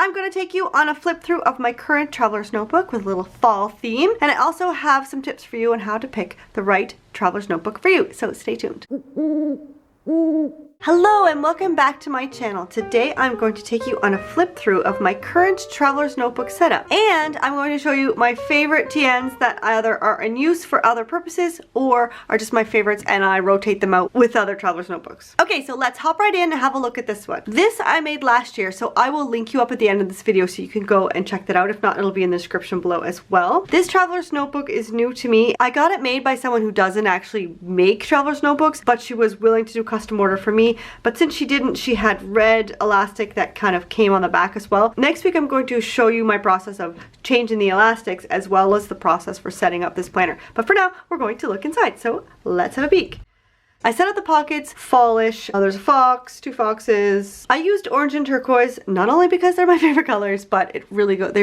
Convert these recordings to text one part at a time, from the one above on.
I'm going to take you on a flip through of my current traveler's notebook with a little fall theme. And I also have some tips for you on how to pick the right traveler's notebook for you. So stay tuned. Hello and welcome back to my channel. Today I'm going to take you on a flip through of my current traveler's notebook setup, and I'm going to show you my favorite TNs that either are in use for other purposes or are just my favorites and I rotate them out with other traveler's notebooks. Okay, so let's hop right in and have a look at this one. This I made last year, so I will link you up at the end of this video so you can go and check that out. If not, it'll be in the description below as well. This traveler's notebook is new to me. I got it made by someone who doesn't actually make traveler's notebooks, but she was willing to do custom order for me. But since she didn't, she had red elastic that kind of came on the back as well. Next week I'm going to show you my process of changing the elastics as well as the process for setting up this planner. But for now, we're going to look inside, so let's have a peek. I set up the pockets fallish. There's a fox, two foxes. I used orange and turquoise, not only because they're my favorite colors, but they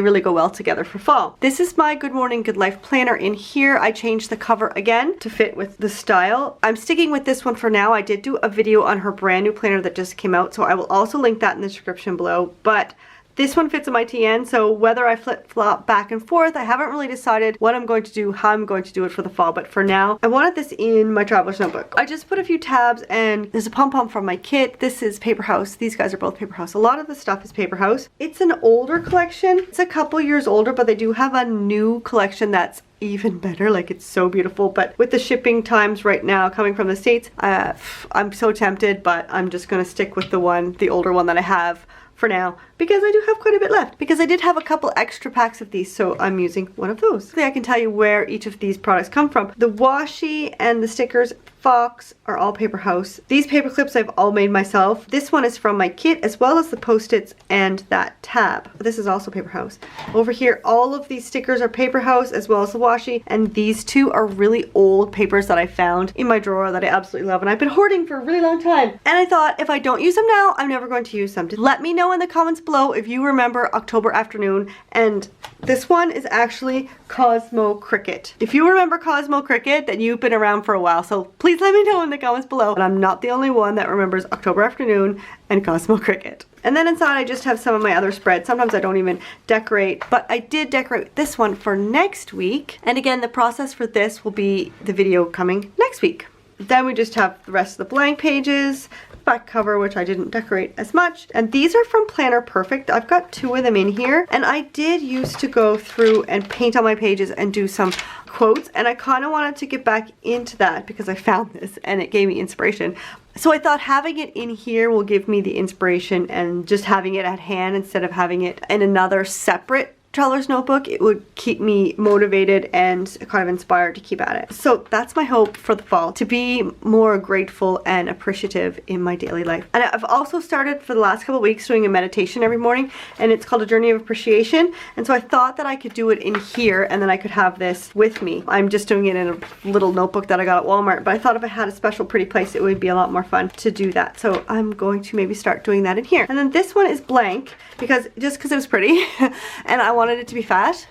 really go well together for fall. This is my Good Morning Good Life planner. In here, I changed the cover again to fit with the style. I'm sticking with this one for now. I did do a video on her brand new planner that just came out, so I will also link that in the description below. But this one fits in my TN, so whether I flip-flop back and forth, I haven't really decided what I'm going to do, how I'm going to do it for the fall, but for now, I wanted this in my traveler's notebook. I just put a few tabs, and there's a pom-pom from my kit. This is PaperHouse. These guys are both PaperHouse. A lot of the stuff is PaperHouse. It's an older collection. It's a couple years older, but they do have a new collection that's even better. Like, it's so beautiful, but with the shipping times right now coming from the States, I'm so tempted, but I'm just gonna stick with the older one that I have for now, because I do have quite a bit left, because I did have a couple extra packs of these, so I'm using one of those. I can tell you where each of these products come from. The washi and the stickers, Fox, are all PaperHouse. These paper clips I've all made myself. This one is from my kit, as well as the post-its and that tab. This is also PaperHouse. Over here, all of these stickers are PaperHouse, as well as the washi, and these two are really old papers that I found in my drawer that I absolutely love, and I've been hoarding for a really long time. And I thought, if I don't use them now, I'm never going to use them. Let me know in the comments below if you remember October Afternoon, and this one is actually Cosmo Cricket. If you remember Cosmo Cricket, then you've been around for a while, so please let me know in the comments below. But I'm not the only one that remembers October Afternoon and Cosmo Cricket. And then inside I just have some of my other spreads. Sometimes I don't even decorate, but I did decorate this one for next week. And again, the process for this will be the video coming next week. Then we just have the rest of the blank pages, back cover, which I didn't decorate as much. And these are from Planner Perfect. I've got two of them in here, and I did used to go through and paint on my pages and do some quotes, and I kind of wanted to get back into that because I found this and it gave me inspiration. So I thought having it in here will give me the inspiration, and just having it at hand instead of having it in another separate traveler's notebook, it would keep me motivated and kind of inspired to keep at it. So that's my hope for the fall, to be more grateful and appreciative in my daily life. And I've also started for the last couple of weeks doing a meditation every morning, and it's called A Journey of Appreciation. And so I thought that I could do it in here, and then I could have this with me. I'm just doing it in a little notebook that I got at Walmart, but I thought if I had a special pretty place, it would be a lot more fun to do that. So I'm going to maybe start doing that in here. And then this one is blank, because it was pretty and I wanted it to be fat,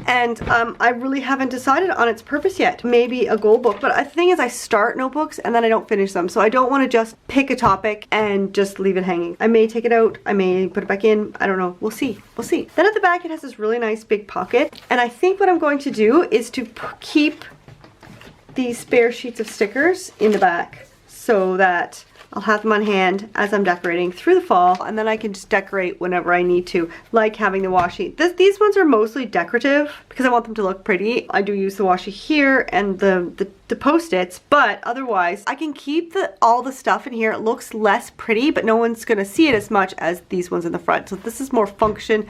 and I really haven't decided on its purpose yet. Maybe a goal book, but the thing is, I start notebooks and then I don't finish them, so I don't want to just pick a topic and just leave it hanging. I may take it out, I may put it back in, I don't know, we'll see. Then at the back it has this really nice big pocket, and I think what I'm going to do is to keep these spare sheets of stickers in the back so that I'll have them on hand as I'm decorating through the fall, and then I can just decorate whenever I need to, like having the washi. These ones are mostly decorative because I want them to look pretty. I do use the washi here and the post-its, but otherwise I can keep all the stuff in here. It looks less pretty, but no one's gonna see it as much as these ones in the front. So this is more function.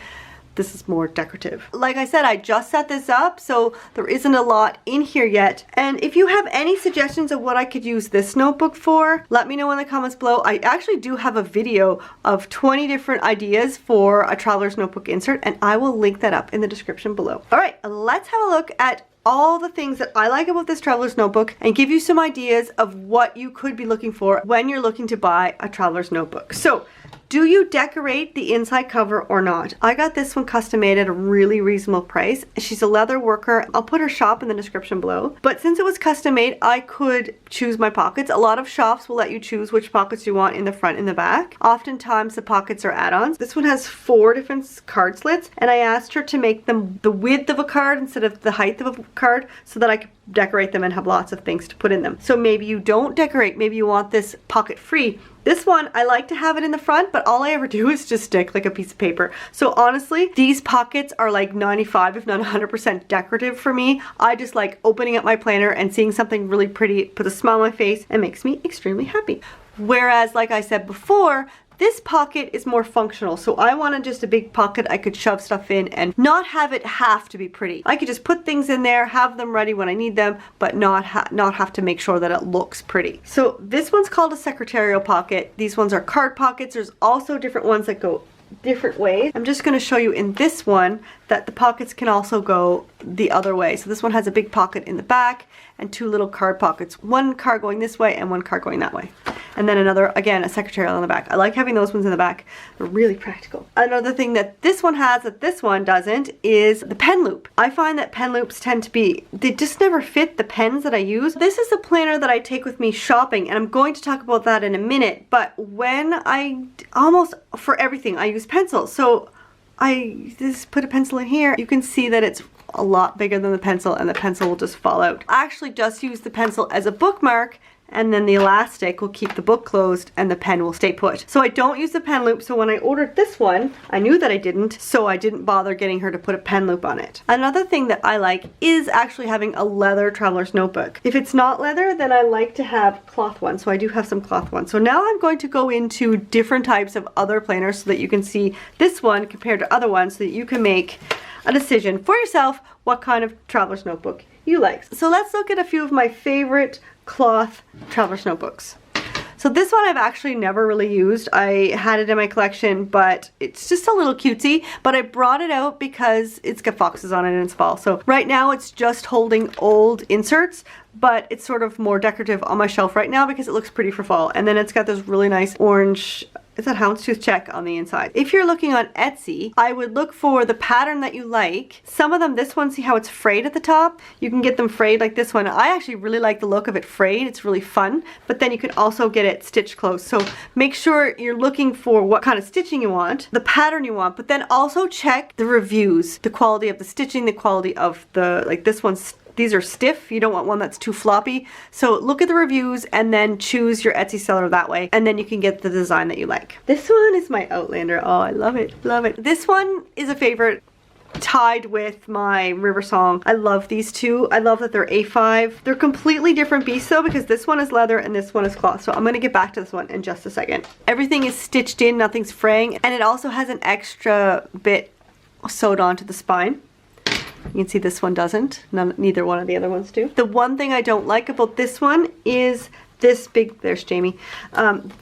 This is more decorative. Like I said, I just set this up, so there isn't a lot in here yet. And if you have any suggestions of what I could use this notebook for, let me know in the comments below. I actually do have a video of 20 different ideas for a traveler's notebook insert, and I will link that up in the description below. All right, let's have a look at all the things that I like about this traveler's notebook and give you some ideas of what you could be looking for when you're looking to buy a traveler's notebook. So Do you decorate the inside cover or not? I got this one custom made at a really reasonable price. She's a leather worker. I'll put her shop in the description below. But since it was custom made, I could choose my pockets. A lot of shops will let you choose which pockets you want in the front and the back. Oftentimes the pockets are add-ons. This one has 4 different card slits, and I asked her to make them the width of a card instead of the height of a card so that I could decorate them and have lots of things to put in them. So maybe you don't decorate, maybe you want this pocket free. This one, I like to have it in the front, but all I ever do is just stick like a piece of paper. So honestly, these pockets are like 95, if not 100% decorative for me. I just like opening up my planner and seeing something really pretty, puts a smile on my face, and makes me extremely happy. Whereas, like I said before, this pocket is more functional, so I wanted just a big pocket I could shove stuff in and not have it have to be pretty. I could just put things in there, have them ready when I need them, but not have to make sure that it looks pretty. So this one's called a Secretarial Pocket. These ones are card pockets. There's also different ones that go different ways. I'm just going to show you in this one that the pockets can also go the other way. So this one has a big pocket in the back and 2 little card pockets. One card going this way and one card going that way. And then another, again, a secretarial in the back. I like having those ones in the back. They're really practical. Another thing that this one has that this one doesn't is the pen loop. I find that pen loops tend to be, they just never fit the pens that I use. This is a planner that I take with me shopping, and I'm going to talk about that in a minute. But when almost for everything, I use pencils. So I just put a pencil in here. You can see that it's a lot bigger than the pencil, and the pencil will just fall out. I actually just use the pencil as a bookmark, and then the elastic will keep the book closed and the pen will stay put. So I don't use the pen loop. So when I ordered this one, I knew that I didn't, so I didn't bother getting her to put a pen loop on it. Another thing that I like is actually having a leather traveler's notebook. If it's not leather, then I like to have cloth ones. So I do have some cloth ones. So now I'm going to go into different types of other planners so that you can see this one compared to other ones so that you can make a decision for yourself what kind of traveler's notebook you like. So let's look at a few of my favorite cloth traveler's notebooks. So this one I've actually never really used. I had it in my collection, but it's just a little cutesy, but I brought it out because it's got foxes on it and it's fall. So right now it's just holding old inserts, but it's sort of more decorative on my shelf right now because it looks pretty for fall. And then it's got this really nice orange, is that houndstooth check on the inside. If you're looking on Etsy, I would look for the pattern that you like. Some of them, this one, see how it's frayed at the top? You can get them frayed like this one. I actually really like the look of it frayed. It's really fun, but then you can also get it stitched closed. So make sure you're looking for what kind of stitching you want, the pattern you want, but then also check the reviews, the quality of the stitching, the quality of the, like this one's, these are stiff. You don't want one that's too floppy. So look at the reviews and then choose your Etsy seller that way. And then you can get the design that you like. This one is my Outlander. Oh, I love it. Love it. This one is a favorite, tied with my River Song. I love these two. I love that they're A5. They're completely different beasts though, because this one is leather and this one is cloth. So I'm going to get back to this one in just a second. Everything is stitched in, nothing's fraying, and it also has an extra bit sewed onto the spine. You can see this one doesn't. Neither one of the other ones do. The one thing I don't like about this one is this big, there's Jamie,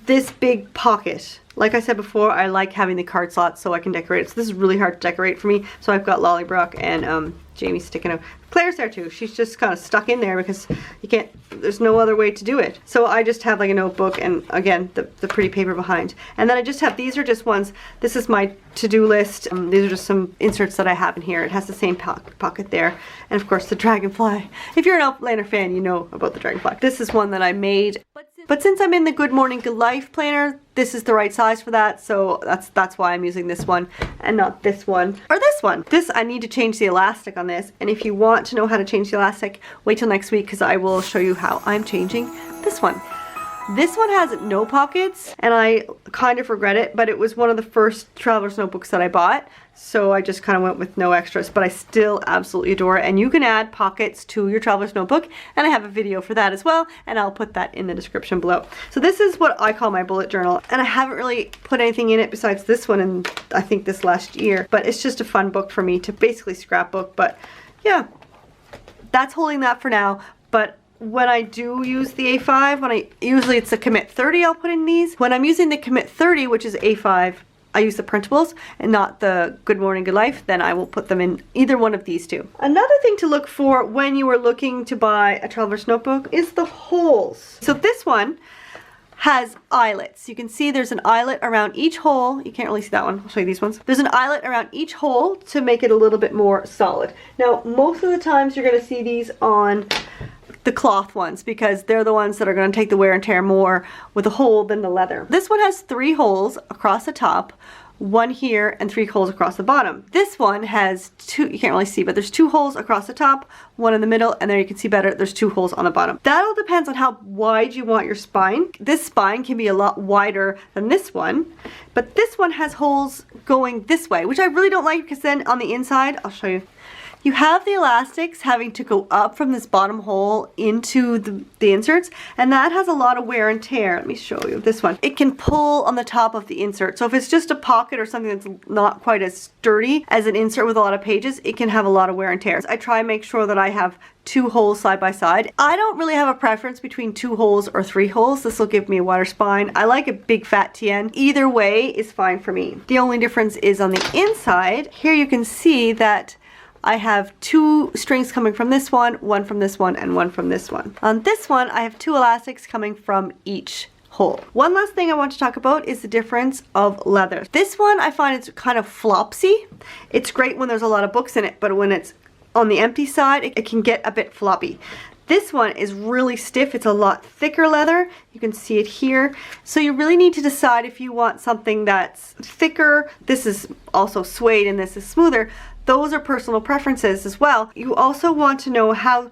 this big pocket. Like I said before, I like having the card slots so I can decorate it. So this is really hard to decorate for me. So I've got Lollybrock and Jamie sticking out. Claire's there too. She's just kind of stuck in there because you can't, there's no other way to do it. So I just have like a notebook and again, the pretty paper behind. And then I just have, these are just ones, this is my to-do list. These are just some inserts that I have in here. It has the same pocket there. And of course the dragonfly. If you're an Outlander fan, you know about the dragonfly. This is one that I made. But since I'm in the Good Morning Good Life planner, this is the right size for that, so that's why I'm using this one and not this one or this one. This, I need to change the elastic on this, and if you want to know how to change the elastic, wait till next week because I will show you how I'm changing this one. This one has no pockets, and I kind of regret it, but it was one of the first traveler's notebooks that I bought, so I just kind of went with no extras, but I still absolutely adore it. And you can add pockets to your traveler's notebook, and I have a video for that as well, and I'll put that in the description below. So this is what I call my bullet journal, and I haven't really put anything in it besides this one in, I think, this last year, but it's just a fun book for me to basically scrapbook. But yeah, that's holding that for now. But when I do use the A5, usually it's a commit 30 I'll put in these. When I'm using the commit 30, which is A5, I use the printables and not the Good Morning Good Life, then I will put them in either one of these two. Another thing to look for when you are looking to buy a traveler's notebook is the holes. So this one has eyelets. You can see there's an eyelet around each hole. You can't really see that one. I'll show you these ones. There's an eyelet around each hole to make it a little bit more solid. Now, most of the times you're going to see these on the cloth ones because they're the ones that are going to take the wear and tear more with a hole than the leather. This one has 3 holes across the top, 1 here, and 3 holes across the bottom. This one has 2, you can't really see, but there's 2 holes across the top, 1 in the middle, and there you can see better, there's 2 holes on the bottom. That all depends on how wide you want your spine. This spine can be a lot wider than this one, but this one has holes going this way, which I really don't like because then on the inside, I'll show you, you have the elastics having to go up from this bottom hole into the inserts, and that has a lot of wear and tear. Let me show you this one. It can pull on the top of the insert. So if it's just a pocket or something that's not quite as sturdy as an insert with a lot of pages, it can have a lot of wear and tear. I try and make sure that I have 2 holes side by side. I don't really have a preference between 2 holes or 3 holes. This will give me a wider spine. I like a big fat TN. Either way is fine for me. The only difference is on the inside. Here you can see that I have 2 strings coming from this one from this one, and 1 from this one. On this one, I have 2 elastics coming from each hole. One last thing I want to talk about is the difference of leather. This one I find it's kind of flopsy. It's great when there's a lot of books in it, but when it's on the empty side, it can get a bit floppy. This one is really stiff. It's a lot thicker leather. You can see it here. So you really need to decide if you want something that's thicker. This is also suede and this is smoother. Those are personal preferences as well. You also want to know how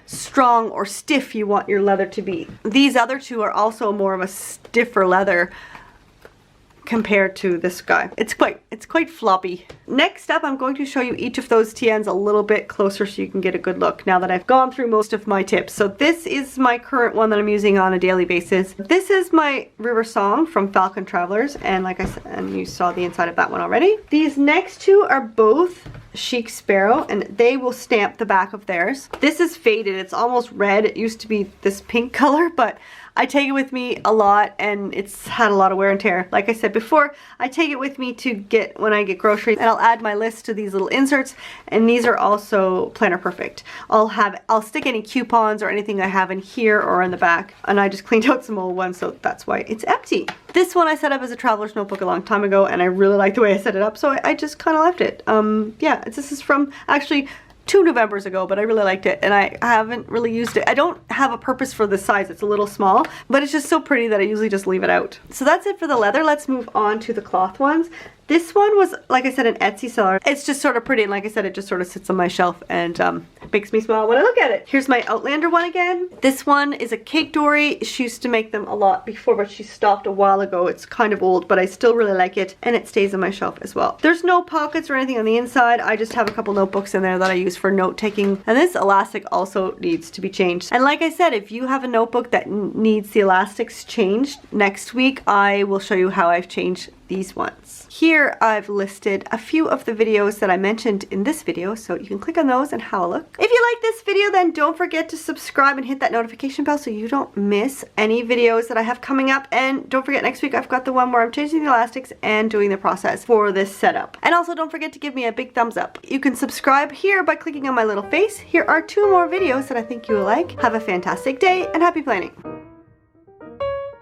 strong or stiff you want your leather to be. These other 2 are also more of a stiffer leather compared to this guy. It's quite floppy. Next up, I'm going to show you each of those TNs a little bit closer so you can get a good look now that I've gone through most of my tips. So this is my current one that I'm using on a daily basis. This is my River Song from Falcon Travelers, and like I said, and you saw the inside of that one already. These next 2 are both Chic Sparrow, and they will stamp the back of theirs. This is faded. It's almost red. It used to be this pink color, but I take it with me a lot and it's had a lot of wear and tear. Like I said before, I take it with me to get when I get groceries, and I'll add my list to these little inserts, and these are also planner perfect. I'll stick any coupons or anything I have in here or in the back, and I just cleaned out some old ones, so that's why it's empty. This one I set up as a traveler's notebook a long time ago, and I really like the way I set it up, so I just kind of left it. Yeah, this is from actually 2 Novembers ago, but I really liked it and I haven't really used it. I don't have a purpose for the size. It's a little small, but it's just so pretty that I usually just leave it out. So that's it for the leather. Let's move on to the cloth ones. This one was, like I said, an Etsy seller. It's just sort of pretty, and like I said, it just sort of sits on my shelf and it makes me smile when I look at it. Here's my Outlander one again. This one is a cake dory. She used to make them a lot before, but she stopped a while ago. It's kind of old, but I still really like it, and it stays on my shelf as well. There's no pockets or anything on the inside. I just have a couple notebooks in there that I use for note taking, and this elastic also needs to be changed. And like I said, if you have a notebook that needs the elastics changed, next week I will show you how I've changed these ones. Here I've listed a few of the videos that I mentioned in this video, so you can click on those and have a look. If you like this video, then don't forget to subscribe and hit that notification bell so you don't miss any videos that I have coming up. And don't forget, next week I've got the one where I'm changing the elastics and doing the process for this setup. And also don't forget to give me a big thumbs up. You can subscribe here by clicking on my little face. Here are 2 more videos that I think you will like. Have a fantastic day and happy planning.